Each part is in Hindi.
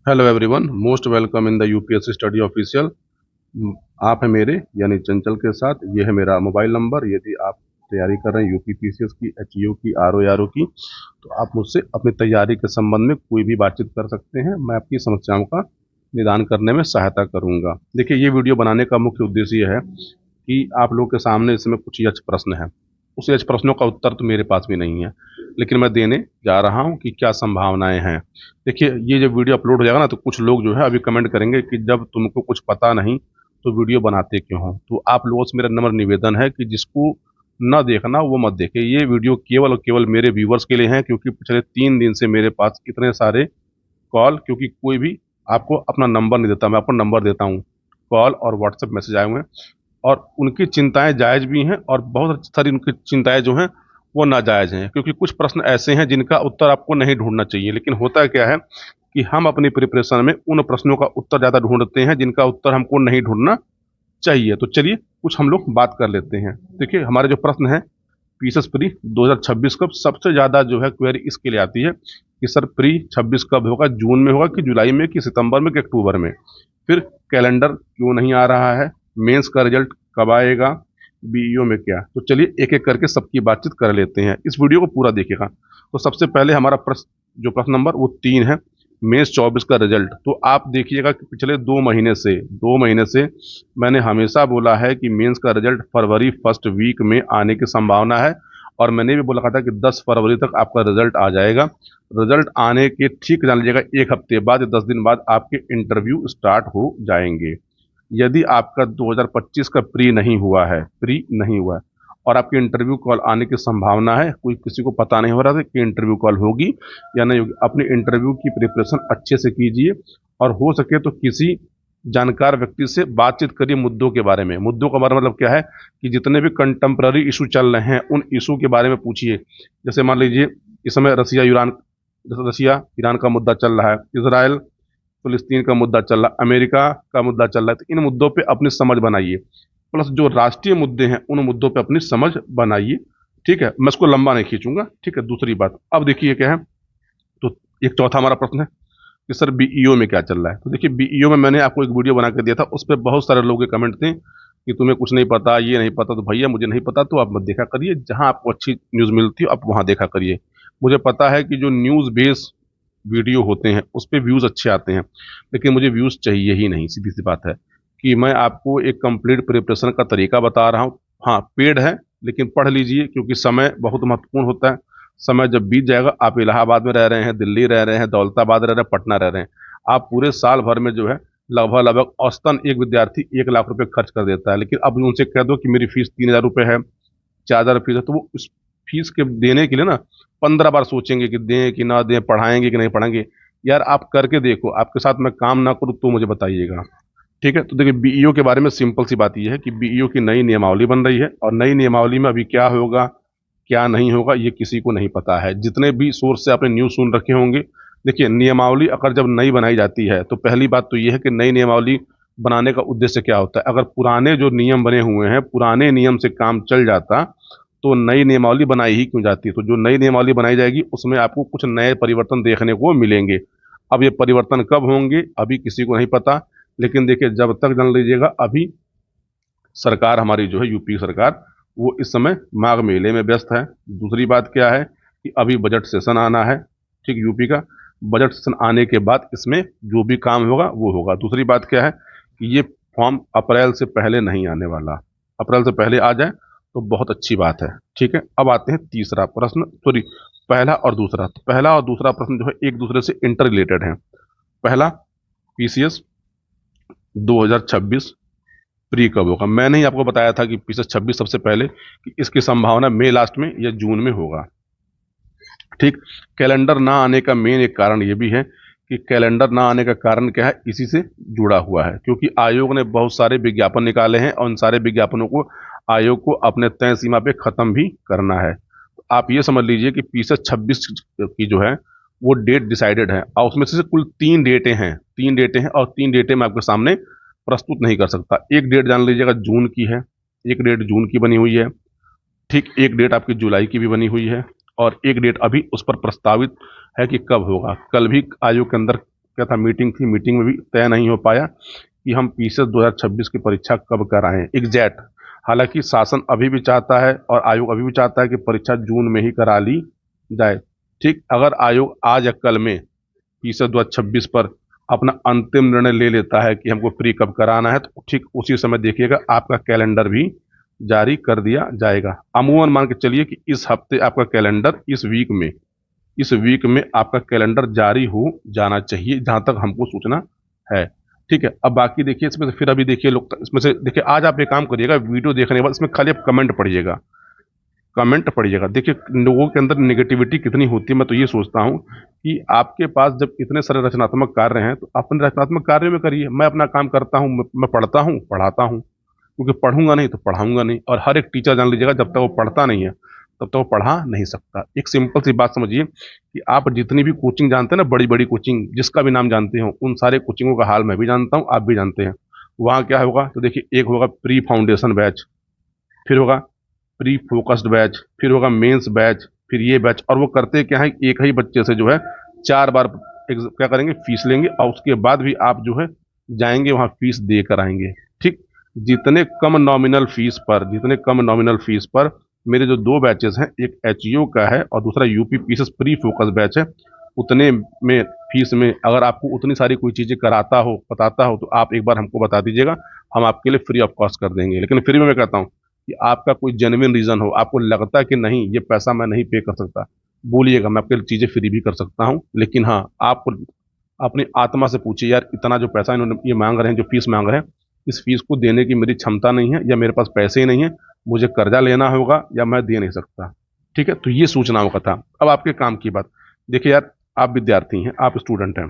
Hello everyone, most welcome in the UPSC study official. आप हैं मेरे यानी चंचल के साथ। ये है मेरा मोबाइल नंबर। यदि आप तैयारी कर रहे हैं यूपी पीसीएस की, एचईओ की, आरओ की, तो आप मुझसे अपनी तैयारी के संबंध में कोई भी बातचीत कर सकते हैं। मैं आपकी समस्याओं का निदान करने में सहायता करूंगा। देखिए, ये वीडियो बनाने का मुख्य उद्देश्य ये है कि आप लोग के सामने इस समय कुछ यक्ष प्रश्न है। उस यक्ष प्रश्नों का उत्तर तो मेरे पास भी नहीं है, लेकिन मैं देने जा रहा हूं कि क्या संभावनाएं हैं। देखिए, ये जब वीडियो अपलोड हो जाएगा ना, तो कुछ लोग जो है अभी कमेंट करेंगे कि जब तुमको कुछ पता नहीं तो वीडियो बनाते क्यों हो। तो आप लोगों से मेरा नम्र निवेदन है कि जिसको न देखना वो मत देखे। ये वीडियो केवल और केवल मेरे व्यूवर्स के लिए है, क्योंकि पिछले 3 दिन से मेरे पास इतने सारे कॉल, क्योंकि कोई भी आपको अपना नंबर नहीं देता, मैं अपना नंबर देता हूँ, कॉल और व्हाट्सएप मैसेज आए हुए हैं। और उनकी चिंताएं जायज़ भी हैं और बहुत सारी उनकी चिंताएं जो हैं वो नाजायज़ हैं, क्योंकि कुछ प्रश्न ऐसे हैं जिनका उत्तर आपको नहीं ढूंढना चाहिए। लेकिन होता क्या है कि हम अपनी प्रिपरेशन में उन प्रश्नों का उत्तर ज़्यादा ढूंढते हैं जिनका उत्तर हमको नहीं ढूंढना चाहिए। तो चलिए कुछ हम लोग बात कर लेते हैं। देखिए, हमारे जो प्रश्न है, पीएसएस प्री 2026 कब, सबसे ज़्यादा जो है क्वेरी इसके लिए आती है कि सर प्री 26 कब होगा, जून में होगा कि जुलाई में कि सितंबर में कि अक्टूबर में। फिर कैलेंडर क्यों नहीं आ रहा है, मेंस का रिजल्ट कब आएगा, बीईओ में क्या। तो चलिए एक एक करके सबकी बातचीत कर लेते हैं। इस वीडियो को पूरा देखिएगा। तो सबसे पहले हमारा प्रश्न, जो प्रश्न नंबर वो 3 है, मेंस 24 का रिजल्ट। तो आप देखिएगा कि पिछले 2 महीने से मैंने हमेशा बोला है कि मेंस का रिजल्ट फरवरी फर्स्ट वीक में आने की संभावना है। और मैंने भी बोला था कि 10 फरवरी तक आपका रिजल्ट आ जाएगा। रिजल्ट आने के ठीक जान लीजिएगा 1 हफ्ते बाद या 10 दिन बाद आपके इंटरव्यू स्टार्ट हो जाएंगे। यदि आपका 2025 का प्री नहीं हुआ है और आपके इंटरव्यू कॉल आने की संभावना है, कोई किसी को पता नहीं हो रहा था कि इंटरव्यू कॉल होगी या नहीं होगी, अपने इंटरव्यू की प्रिपरेशन अच्छे से कीजिए। और हो सके तो किसी जानकार व्यक्ति से बातचीत करिए मुद्दों के बारे में। मुद्दों का बारे में मतलब क्या है कि जितने भी कंटेम्प्ररी इशू चल रहे हैं उन इशू के बारे में पूछिए। जैसे मान लीजिए इस समय रसिया ईरान का मुद्दा चल रहा है, इसराइल फिलिस्तीन का मुद्दा चल रहा है, अमेरिका का मुद्दा चल रहा है। तो इन मुद्दों पे अपनी समझ बनाइए, प्लस जो राष्ट्रीय मुद्दे हैं उन मुद्दों पे अपनी समझ बनाइए। ठीक है, मैं इसको लंबा नहीं खींचूंगा। ठीक है, दूसरी बात अब देखिए क्या है। तो एक चौथा हमारा प्रश्न है कि सर बीईओ में क्या चल रहा है। तो देखिए, बीईओ में मैंने आपको एक वीडियो बना के दिया था, उस पर बहुत सारे लोगों के कमेंट थे कि तुम्हें कुछ नहीं पता, ये नहीं पता। तो भैया, मुझे नहीं पता तो आप मत देखा करिए। जहां आपको अच्छी न्यूज़ मिलती है आप वहां देखा करिए। मुझे पता है कि जो न्यूज़ बेस्ड वीडियो होते हैं उस पर व्यूज़ अच्छे आते हैं, लेकिन मुझे व्यूज़ चाहिए ही नहीं। सीधी सी बात है कि मैं आपको एक कंप्लीट प्रिपरेशन का तरीका बता रहा हूँ। हाँ, पेड है, लेकिन पढ़ लीजिए, क्योंकि समय बहुत महत्वपूर्ण होता है। समय जब बीत जाएगा, आप इलाहाबाद में रह रहे हैं, दिल्ली रह रहे हैं, दौलताबाद रह रहे हैं, पटना रह रहे हैं, आप पूरे साल भर में जो है लगभग लगभग औसतन एक विद्यार्थी 1 लाख रुपए खर्च कर देता है। लेकिन अब उनसे कह दो कि मेरी फीस 3,000 रुपये है, 4,000 फीस है, तो वो उस फीस के देने के लिए ना 15 बार सोचेंगे कि दें कि ना दें, पढ़ाएंगे कि नहीं पढ़ाएंगे। यार, आप करके देखो, आपके साथ मैं काम ना करूँ तो मुझे बताइएगा। ठीक है, तो देखिए बीईओ के बारे में सिंपल सी बात यह है कि बीईओ की नई नियमावली बन रही है, और नई नियमावली में अभी क्या होगा क्या नहीं होगा ये किसी को नहीं पता है। जितने भी सोर्स से आपने न्यूज़ सुन रखे होंगे, देखिए नियमावली अगर जब नई बनाई जाती है तो पहली बात तो ये है कि नई नियमावली बनाने का उद्देश्य क्या होता है। अगर पुराने जो नियम बने हुए हैं, पुराने नियम से काम चल जाता तो नई नियमावली बनाई ही क्यों जाती। तो जो नई नियमावली बनाई जाएगी उसमें आपको कुछ नए परिवर्तन देखने को मिलेंगे। अब ये परिवर्तन कब होंगे अभी किसी को नहीं पता, लेकिन देखिए जब तक जान लीजिएगा, अभी सरकार हमारी जो है यूपी सरकार, वो इस समय माघ मेले में व्यस्त है। दूसरी बात क्या है कि अभी बजट सेशन आना है। ठीक, यूपी का बजट सेशन आने के बाद इसमें जो भी काम होगा वो होगा। दूसरी बात क्या है कि ये फॉर्म अप्रैल से पहले नहीं आने वाला। अप्रैल से पहले आ जाए तो बहुत अच्छी बात है। ठीक है, अब आते हैं तीसरा प्रश्न, सॉरी, पहला और दूसरा। तो पहला और दूसरा प्रश्न जो है एक दूसरे से इंटर रिलेटेड है। पहला, पीसीएस 2026 प्री कब होगा। मैंने ही आपको बताया था कि पीसीएस 26 सबसे पहले कि इसकी संभावना मई लास्ट में या जून में होगा। ठीक, कैलेंडर ना आने का मेन एक कारण ये भी है कि कैलेंडर ना आने का कारण क्या है, इसी से जुड़ा हुआ है, क्योंकि आयोग ने बहुत सारे विज्ञापन निकाले हैं और उन सारे विज्ञापनों को आयोग को अपने तय सीमा पे खत्म भी करना है। तो आप ये समझ लीजिए कि पीसीएस 26 की जो है वो डेट डिसाइडेड है, और उसमें से कुल 3 डेटें हैं और 3 डेटें मैं आपके सामने प्रस्तुत नहीं कर सकता। एक डेट जान लीजिएगा जून की है, एक डेट जून की बनी हुई है। ठीक, एक डेट आपकी जुलाई की भी बनी हुई है, और एक डेट अभी उस पर प्रस्तावित है कि कब होगा। कल भी आयोग के अंदर क्या था, मीटिंग थी, मीटिंग में भी तय नहीं हो पाया कि हम पीसीएस 2026 की परीक्षा कब कराएं एग्जैक्ट। हालांकि शासन अभी भी चाहता है और आयोग अभी भी चाहता है कि परीक्षा जून में ही करा ली जाए। ठीक, अगर आयोग आज या कल में पीसीएस 2026 पर अपना अंतिम निर्णय ले लेता है कि हमको प्री कब कराना है, तो ठीक उसी समय देखिएगा आपका कैलेंडर भी जारी कर दिया जाएगा। अमूमन मान के चलिए कि इस हफ्ते आपका कैलेंडर, इस वीक में आपका कैलेंडर जारी हो जाना चाहिए, जहां तक हमको सूचना है। ठीक है, अब बाकी देखिए इसमें से, फिर अभी देखिए लोग इसमें से देखिए, आज आप एक काम करिएगा, वीडियो देखने के बाद इसमें खाली आप कमेंट पढ़िएगा, कमेंट पढ़िएगा। देखिए लोगों के अंदर नेगेटिविटी कितनी होती है। मैं तो ये सोचता हूँ कि आपके पास जब इतने सारे रचनात्मक कार्य हैं तो अपने रचनात्मक कार्य में करिए। मैं अपना काम करता हूँ, मैं पढ़ता हूँ, पढ़ाता हूँ, क्योंकि पढ़ूंगा नहीं तो पढ़ाऊंगा नहीं। और हर एक टीचर जान लीजिएगा, जब तक वो पढ़ता नहीं है तब तक वो पढ़ा नहीं सकता। एक सिंपल सी बात समझिए कि आप जितनी भी कोचिंग जानते हैं ना, बड़ी बड़ी कोचिंग जिसका भी नाम जानते हो, उन सारे कोचिंगों का हाल मैं भी जानता हूँ, आप भी जानते हैं। वहाँ क्या होगा, तो देखिए एक होगा प्री फाउंडेशन बैच, फिर होगा प्री फोकस्ड बैच, फिर होगा मेंस बैच, फिर ये बैच। और वो करते क्या है, एक ही बच्चे से जो है 4 बार क्या करेंगे, फीस लेंगे, और उसके बाद भी आप जो है जाएंगे वहाँ फीस दे कर आएंगे। ठीक, जितने कम नॉमिनल फीस पर मेरे जो 2 बैचेस हैं, एक एचईओ का है और दूसरा UP PCS pre focus batch है, उतने में फीस में अगर आपको उतनी सारी कोई चीज़ें कराता हो, बताता हो, तो आप एक बार हमको बता दीजिएगा, हम आपके लिए फ्री ऑफ कॉस्ट कर देंगे। लेकिन फिर भी मैं कहता हूँ कि आपका कोई जेन्युइन रीज़न हो, आपको लगता है कि नहीं ये पैसा मैं नहीं पे कर सकता, बोलिएगा, मैं आपके लिए चीज़ें फ्री भी कर सकता हूँ। लेकिन हाँ, आप अपनी आत्मा से पूछिए, यार इतना जो पैसा इन्होंने ये मांग रहे हैं, जो फीस मांग रहे हैं, इस फीस को देने की मेरी क्षमता नहीं है, या मेरे पास पैसे ही नहीं है, मुझे कर्जा लेना होगा, या मैं दे नहीं सकता। ठीक है, तो ये सूचनाओं का था। अब आपके काम की बात देखिए यार, आप विद्यार्थी हैं, आप स्टूडेंट हैं,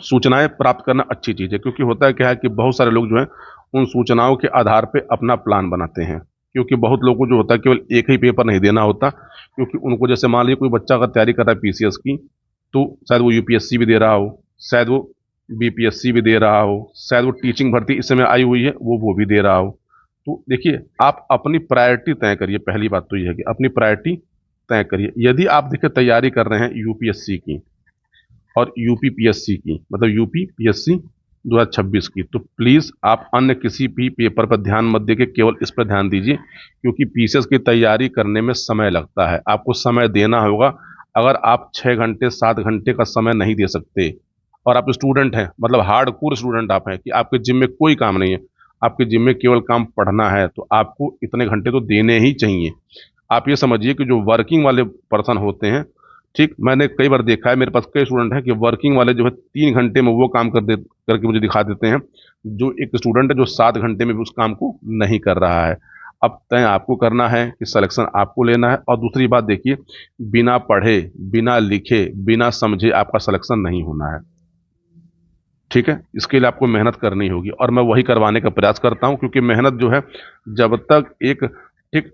सूचनाएं प्राप्त करना अच्छी चीज़ है, क्योंकि होता है क्या है कि बहुत सारे लोग जो हैं उन सूचनाओं के आधार पे अपना प्लान बनाते हैं। क्योंकि बहुत लोगों को जो होता है केवल एक ही पेपर नहीं देना होता, क्योंकि उनको जैसे मान लीजिए कोई बच्चा अगर तैयारी कर रहा है पीसीएस की, तो शायद वो यूपीएससी भी दे रहा हो, शायद वो बीपीएससी भी दे रहा हो, शायद वो टीचिंग भर्ती इस समय आई हुई है वो भी दे रहा हो। तो देखिए आप अपनी प्रायोरिटी तय करिए। पहली बात तो ये है कि अपनी प्रायोरिटी तय करिए। यदि आप देखिए तैयारी कर रहे हैं यूपीएससी की और यूपी पीएससी की, मतलब यूपी पीएससी 2026 की, तो प्लीज़ आप अन्य किसी भी पेपर पर ध्यान मत देके केवल इस पर ध्यान दीजिए, क्योंकि पीसीएस की तैयारी करने में समय लगता है, आपको समय देना होगा। अगर आप 6 घंटे 7 घंटे का समय नहीं दे सकते और आप स्टूडेंट हैं, मतलब हार्ड कोर स्टूडेंट आप हैं, कि आपके जिम में कोई काम नहीं है, आपके जिम में केवल काम पढ़ना है, तो आपको इतने घंटे तो देने ही चाहिए। आप ये समझिए कि जो वर्किंग वाले पर्सन होते हैं, ठीक, मैंने कई बार देखा है, मेरे पास कई स्टूडेंट हैं कि वर्किंग वाले जो है 3 घंटे में वो काम करके मुझे दिखा देते हैं, जो एक स्टूडेंट है जो 7 घंटे में भी उस काम को नहीं कर रहा है। अब तय आपको करना है कि सिलेक्शन आपको लेना है। और दूसरी बात देखिए, बिना पढ़े, बिना लिखे, बिना समझे आपका सिलेक्शन नहीं होना है। ठीक है, इसके लिए आपको मेहनत करनी होगी, और मैं वही करवाने का प्रयास करता हूँ, क्योंकि मेहनत जो है, जब तक एक ठीक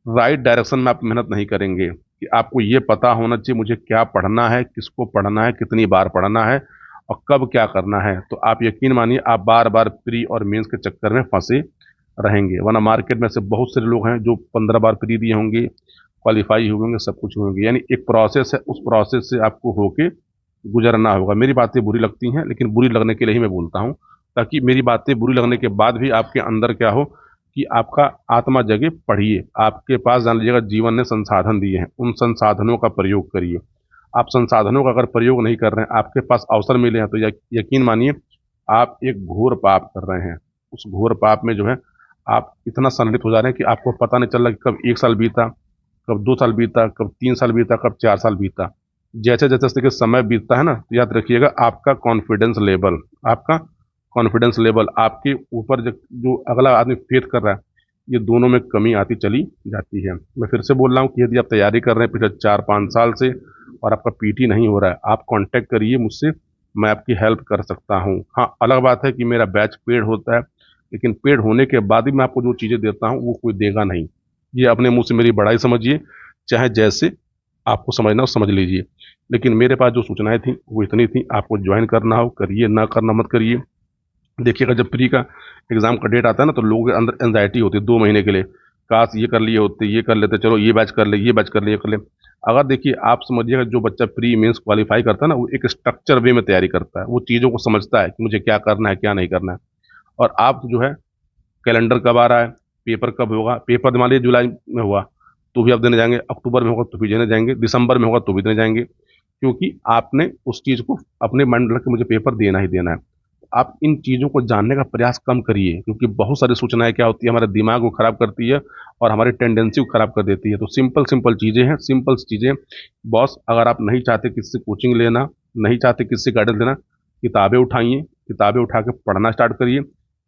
राइट डायरेक्शन में आप मेहनत नहीं करेंगे, कि आपको ये पता होना चाहिए मुझे क्या पढ़ना है, किसको पढ़ना है, कितनी बार पढ़ना है, और कब क्या करना है, तो आप यकीन मानिए आप बार बार प्री और मेंस के चक्कर में फंसे रहेंगे। वरना मार्केट में से बहुत से लोग हैं जो 15 बार प्री दिए होंगे, क्वालिफाई हुए होंगे, सब कुछ हुए होंगे। यानी एक प्रोसेस है, उस प्रोसेस से आपको होके गुजरना होगा। मेरी बातें बुरी लगती हैं, लेकिन बुरी लगने के लिए ही मैं बोलता हूँ, ताकि मेरी बातें बुरी लगने के बाद भी आपके अंदर क्या हो, कि आपका आत्मा जगे। पढ़िए, आपके पास जान लीजिएगा जीवन ने संसाधन दिए हैं, उन संसाधनों का प्रयोग करिए। आप संसाधनों का अगर प्रयोग नहीं कर रहे हैं, आपके पास अवसर मिले हैं, तो यकीन मानिए आप एक घोर पाप कर रहे हैं। उस घोर पाप में जो है आप इतना सम्मिलित हो जा रहे हैं कि आपको पता नहीं चल रहा कि कब 1 साल बीता, कब 2 साल बीता, कब 3 साल बीता, कब 4 साल बीता। जैसे जैसे देखिए समय बीतता है ना, तो याद रखिएगा आपका कॉन्फिडेंस लेवल, आपके ऊपर जो अगला आदमी फेथ कर रहा है, ये दोनों में कमी आती चली जाती है। मैं फिर से बोल रहा हूँ कि यदि आप तैयारी कर रहे हैं पिछले 4-5 साल से और आपका पीटी नहीं हो रहा है, आप कांटेक्ट करिए मुझसे, मैं आपकी हेल्प कर सकता हूँ। हाँ, अलग बात है कि मेरा बैच पेड होता है, लेकिन पेड होने के बाद भी मैं आपको जो चीज़ें देता हूँ वो कोई देगा नहीं। ये अपने मुंह से मेरी बड़ाई समझिए, चाहे जैसे आपको समझना हो समझ लीजिए। लेकिन मेरे पास जो सूचनाएं थी वो इतनी थी। आपको ज्वाइन करना हो करिए, ना करना मत करिए। देखिएगा जब प्री का एग्जाम का डेट आता है ना, तो लोगों के अंदर एंजाइटी होती है 2 महीने के लिए, काश ये कर लिए होते, ये कर लेते, चलो ये बैच कर ले, ये बैच कर ले, ये कर ले। अगर देखिए आप समझिएगा, जो बच्चा प्री मेंस क्वालिफाई करता है ना, वो एक स्ट्रक्चर वे में तैयारी करता है, वो चीज़ों को समझता है कि मुझे क्या करना है क्या नहीं करना है। और आप जो है, कैलेंडर कब आ रहा है, पेपर कब होगा, पेपर मान लीजिए जुलाई में हुआ तो भी आप देने जाएंगे, अक्टूबर में होगा तो भी देने जाएंगे, दिसंबर में होगा तो भी देने जाएंगे, क्योंकि आपने उस चीज़ को अपने माइंड में रख के मुझे पेपर देना ही देना है। आप इन चीज़ों को जानने का प्रयास कम करिए, क्योंकि बहुत सारी सूचनाएं क्या होती है, हमारे दिमाग को खराब करती है और हमारी टेंडेंसी को खराब कर देती है। तो सिंपल सिंपल चीज़ें हैं, सिंपल चीज़ें। बॉस, अगर आप नहीं चाहते किसी से कोचिंग लेना, नहीं चाहते किसी से गाइडेंस लेना, किताबें उठाइए, किताबें उठा के पढ़ना स्टार्ट करिए।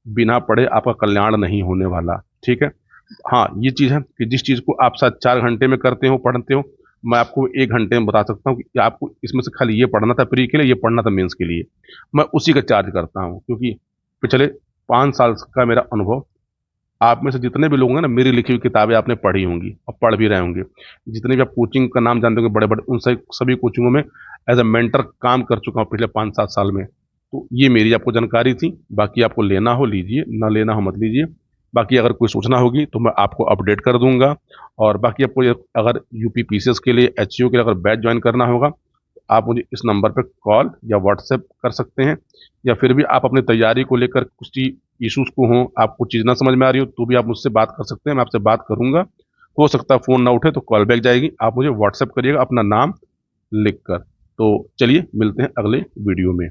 बिना पढ़े आपका कल्याण नहीं होने वाला। ठीक है। हाँ, ये चीज़ है कि जिस चीज़ को आप शायद 4 घंटे में करते हो, पढ़ते हो, मैं आपको 1 घंटे में बता सकता हूँ कि आपको इसमें से खाली ये पढ़ना था प्री के लिए, ये पढ़ना था मेंस के लिए। मैं उसी का चार्ज करता हूँ, क्योंकि पिछले 5 साल का मेरा अनुभव, आप में से जितने भी लोग हैं ना, मेरी लिखी हुई किताबें आपने पढ़ी होंगी और पढ़ भी रहे होंगे। जितने भी आप कोचिंग का नाम जानते होंगे बड़े बड़े, उन सभी कोचिंगों में एज ए मेंटर काम कर चुका हूँ पिछले 5-7 साल में। तो ये मेरी आपको जानकारी थी। बाकी आपको लेना हो लीजिए, ना लेना हो मत लीजिए। बाकी अगर कोई सूचना होगी तो मैं आपको अपडेट कर दूंगा। और बाकी आपको अगर यूपी पीसीएस के लिए, एचईओ के लिए अगर बैच ज्वाइन करना होगा, आप मुझे इस नंबर पर कॉल या व्हाट्सएप कर सकते हैं। या फिर भी आप अपनी तैयारी को लेकर कुछ इश्यूज को हो, आपको चीज़ ना समझ में आ रही हो, तो भी आप मुझसे बात कर सकते हैं, मैं आपसे बात करूंगा। हो सकता है फ़ोन ना उठे तो कॉल बैक जाएगी, आप मुझे व्हाट्सएप करिएगा अपना नाम लिख कर। तो चलिए मिलते हैं अगले वीडियो में।